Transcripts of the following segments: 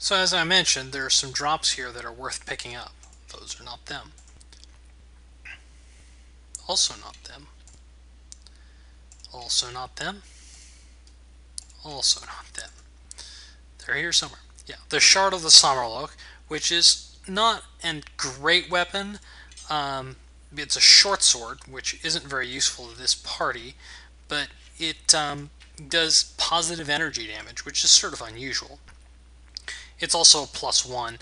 So as I mentioned, there are some drops here that are worth picking up. Those are not them. Also not them. Also not them. Also not them. They're here somewhere. Yeah, the Shard of the Summerloak, which is not a great weapon. It's a short sword, which isn't very useful to this party, but it does positive energy damage, which is sort of unusual. It's also a +1.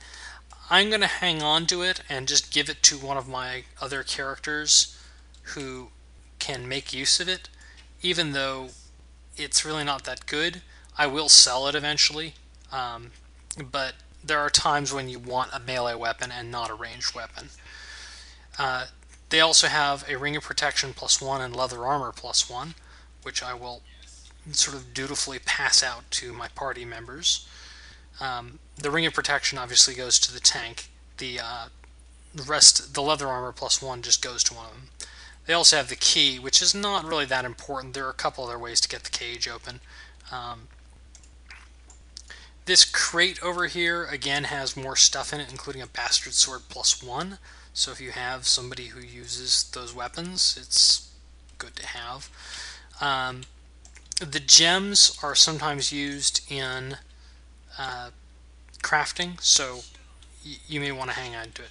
I'm going to hang on to it and just give it to one of my other characters who can make use of it, even though it's really not that good. I will sell it eventually, but there are times when you want a melee weapon and not a ranged weapon. They also have a Ring of Protection +1 and Leather Armor +1, which I will sort of dutifully pass out to my party members. The Ring of Protection obviously goes to the tank. The rest, the Leather Armor +1, just goes to one of them. They also have the key, which is not really that important. There are a couple other ways to get the cage open. This crate over here, again, has more stuff in it, including a Bastard Sword +1. So if you have somebody who uses those weapons, it's good to have. The gems are sometimes used in crafting, so you may want to hang on to it.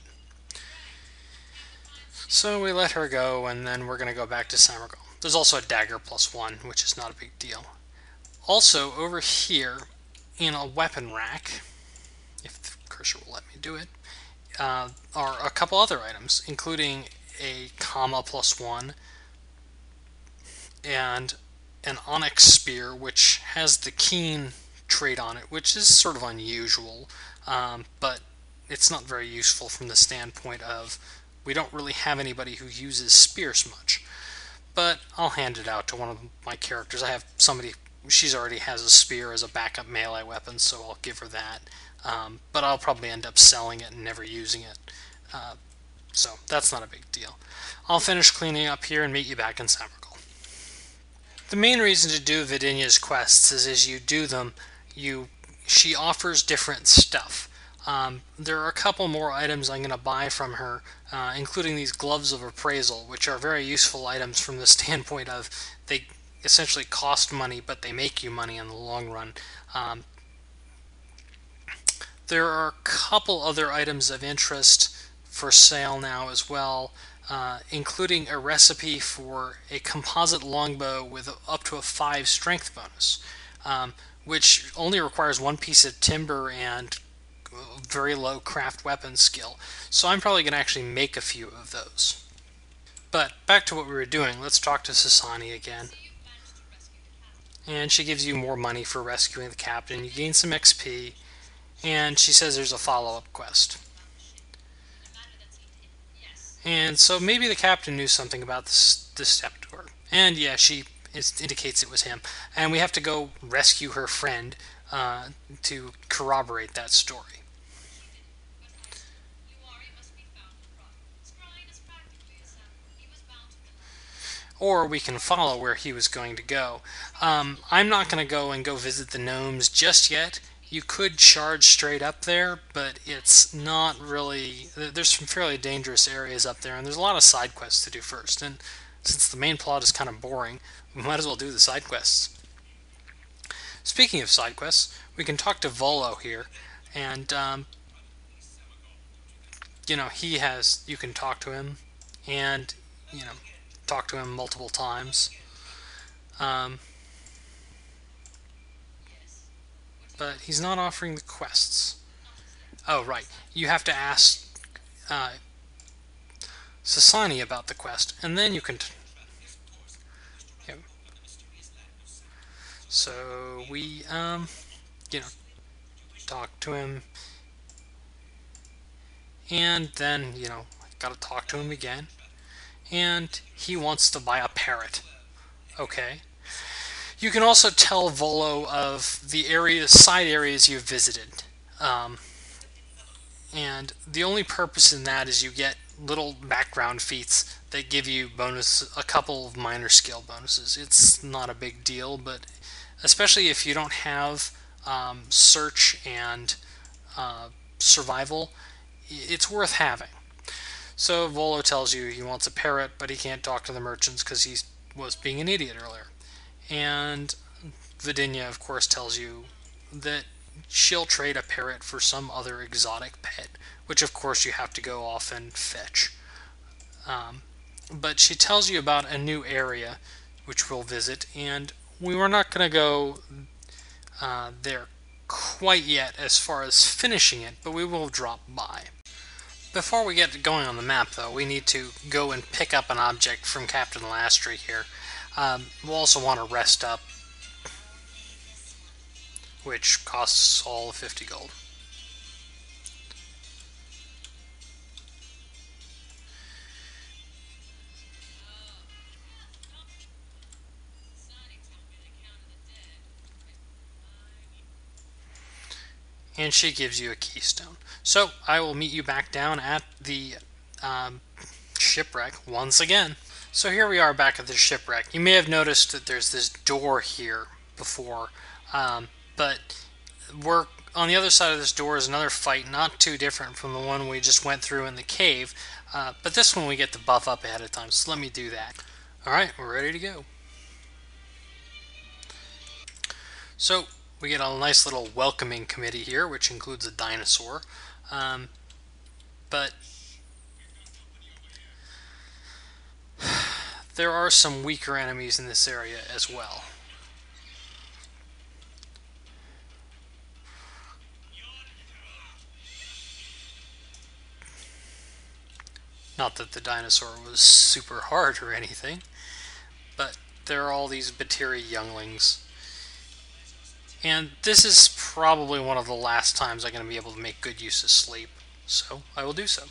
So we let her go, and then we're going to go back to Samargal. There's also a dagger +1, which is not a big deal. Also, over here, in a weapon rack, if the cursor will let me do it, are a couple other items, including a comma +1 and an onyx spear, which has the keen trait on it, which is sort of unusual, but it's not very useful from the standpoint of we don't really have anybody who uses spears much. But I'll hand it out to one of my characters. I have somebody, she's already has a spear as a backup melee weapon, so I'll give her that. But I'll probably end up selling it and never using it. So that's not a big deal. I'll finish cleaning up here and meet you back in Samargal. The main reason to do Vidinia's quests is as you do them, she offers different stuff. There are a couple more items I'm going to buy from her, including these Gloves of Appraisal, which are very useful items from the standpoint of they essentially cost money, but they make you money in the long run. There are a couple other items of interest for sale now as well, including a recipe for a composite longbow with up to a 5 strength bonus, which only requires 1 piece of timber and very low craft weapon skill. So I'm probably going to actually make a few of those. But back to what we were doing, let's talk to Sasani again. And she gives you more money for rescuing the captain. You gain some XP, and she says there's a follow-up quest. And so maybe the captain knew something about this step door. And yeah, she indicates it was him. And we have to go rescue her friend to corroborate that story. Or we can follow where he was going to go. I'm not going to go visit the gnomes just yet. You could charge straight up there, but it's not really... There's some fairly dangerous areas up there, and there's a lot of side quests to do first. And since the main plot is kind of boring, we might as well do the side quests. Speaking of side quests, we can talk to Volo here, and you can talk to him, and talk to him multiple times. But he's not offering the quests. Oh, right. You have to ask Sasani about the quest, and then you can... So we, talk to him, and then, gotta talk to him again. And he wants to buy a parrot. Okay. You can also tell Volo of the side areas you've visited. And the only purpose in that is you get little background feats that give you a couple of minor skill bonuses. It's not a big deal, but especially if you don't have search and survival, it's worth having. So Volo tells you he wants a parrot, but he can't talk to the merchants because he was being an idiot earlier. And Vidinia, of course, tells you that she'll trade a parrot for some other exotic pet, which of course you have to go off and fetch. Um, but she tells you about a new area which we'll visit, and we were not going to go there quite yet as far as finishing it, but we will drop by. Before we get going on the map, though, we need to go and pick up an object from Captain Lastry here. We'll also want to rest up, which costs all of 50 gold. And she gives you a keystone. So I will meet you back down at the um, shipwreck once again. So here we are back at the shipwreck. You may have noticed that there's this door here before, but we're on the other side of this door is another fight, not too different from the one we just went through in the cave, but this one we get to buff up ahead of time, so let me do that. Alright, we're ready to go. So we get a nice little welcoming committee here, which includes a dinosaur, but there are some weaker enemies in this area as well. Not that the dinosaur was super hard or anything, but there are all these Batiri younglings. And this is probably one of the last times I'm going to be able to make good use of sleep, so I will do so.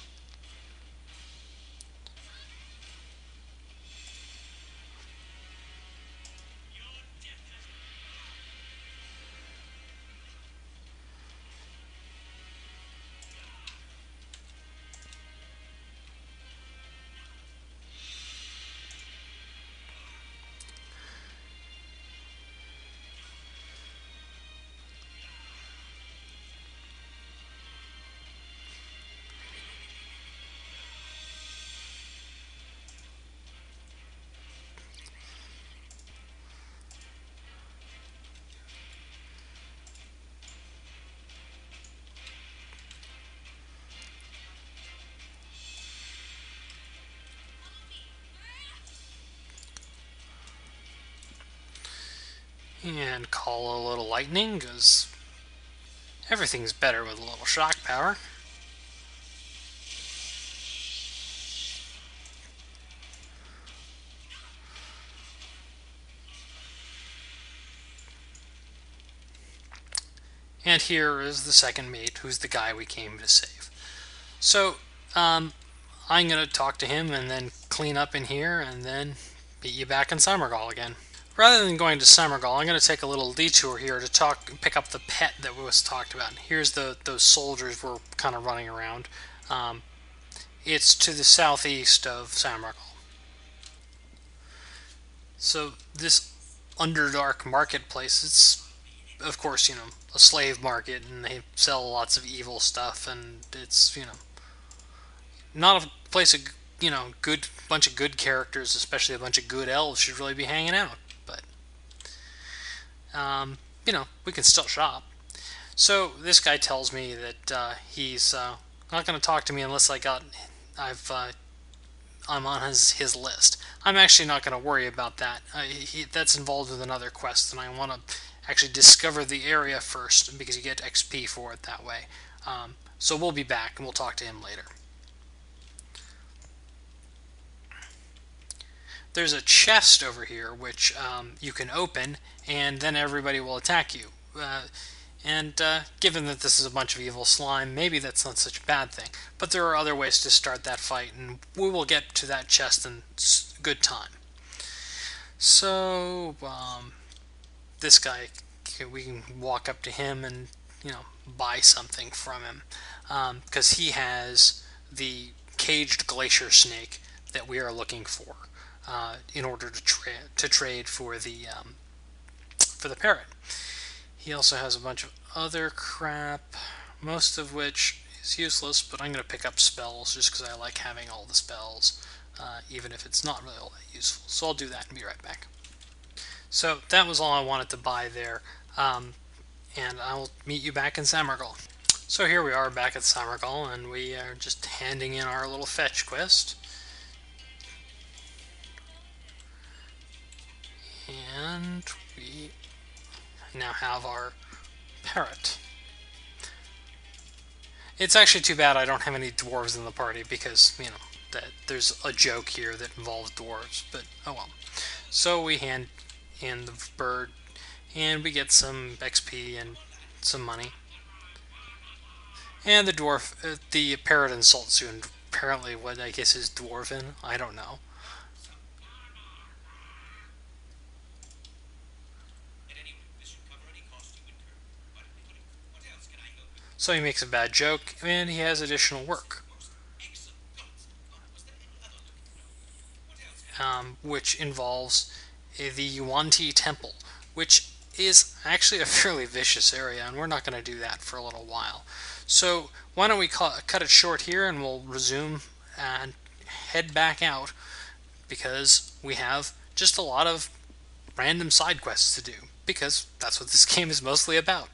And call a little lightning, because everything's better with a little shock power. And here is the second mate, who's the guy we came to save. So, I'm going to talk to him and then clean up in here and then beat you back in Samargal again. Rather than going to Samargal, I'm going to take a little detour here to pick up the pet that was talked about. Here's those soldiers we're kind of running around. It's to the southeast of Samargal. So this Underdark marketplace, it's, of course, a slave market, and they sell lots of evil stuff, and it's, not a place of, good bunch of good characters, especially a bunch of good elves should really be hanging out. But, we can still shop. So this guy tells me that he's not going to talk to me unless I'm on his list. I'm actually not going to worry about that. That's involved with another quest, and I want to actually discover the area first because you get XP for it that way. So we'll be back and we'll talk to him later. There's a chest over here which you can open, and then everybody will attack you. Given that this is a bunch of evil slime, maybe that's not such a bad thing. But there are other ways to start that fight, and we will get to that chest in good time. So, this guy, we can walk up to him and, buy something from him. Because he has the caged glacier snake that we are looking for in order to trade for the parrot. He also has a bunch of other crap. most of which is useless, but I'm going to pick up spells just because I like having all the spells, even if it's not really all that useful. So I'll do that and be right back. So that was all I wanted to buy there, and I'll meet you back in Samargal. So here we are back at Samargal, and we are just handing in our little fetch quest. And we now have our parrot. It's actually too bad I don't have any dwarves in the party because, that there's a joke here that involves dwarves, but oh well. So we hand in the bird, and we get some XP and some money. And the parrot insults you, and apparently what I guess is dwarven. I don't know. So he makes a bad joke, and he has additional work, which involves the Yuan-Ti Temple, which is actually a fairly vicious area, and we're not going to do that for a little while. So why don't we cut it short here, and we'll resume and head back out, because we have just a lot of random side quests to do, because that's what this game is mostly about.